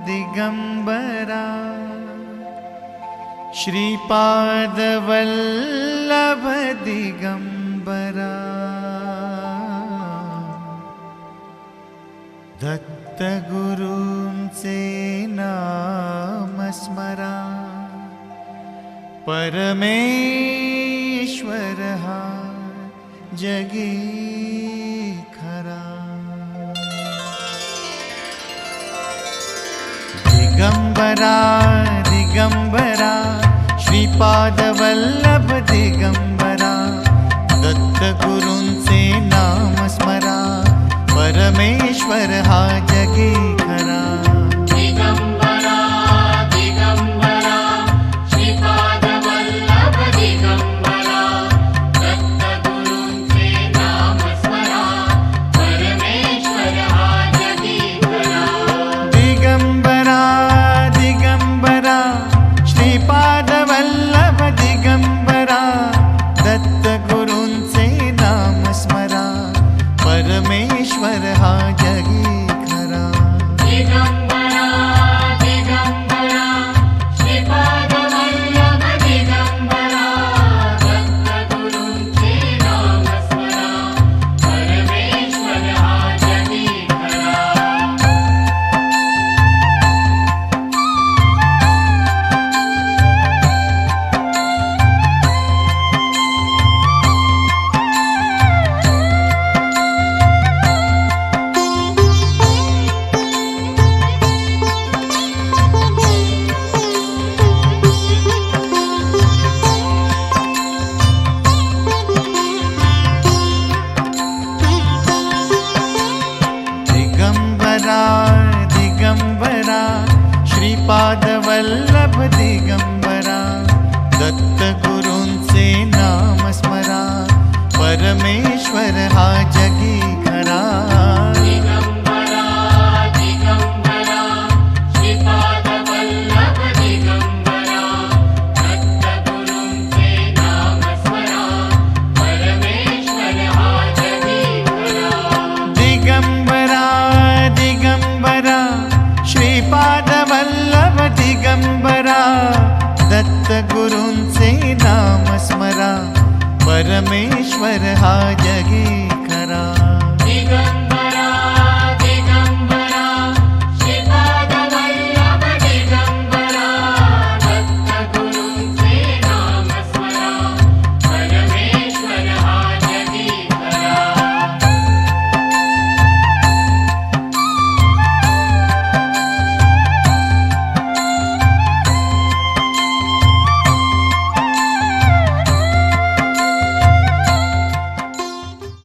दिगंबरा श्रीपादवल्लभ दिगंबरा दत्तगुरूंचे नाम स्मरा परमेश्वर हा जगी खरा दिगंबरा दिगंबरा श्रीपादवल्लभ दिगंबरा दत्तगुरूंचे नाम स्मरा परमेश्वर हा जगी खरा दिगंबरा दिगंबरा श्रीपादवल्लभ दिगंबरा दत्तगुरूंचे नाम स्मरा परमेश्वर हा जगी खरा दिगंबरा दिगंबरा श्रीपादवल्लभ दिगंबरा दत्तगुरूंचे नाम स्मरा परमेश्वर हा जगी खरा दिगंबरा दिगंबरा श्रीपादवल्लभ दिगंबरा दत्तगुरूंचे नाम स्मरा परमेश्वर हा जगी खरा दिगंबरा दिगंबरा श्रीपादवल्लभ दिगंबरा दत्तगुरूंचे नाम स्मरा परमेश्वर हा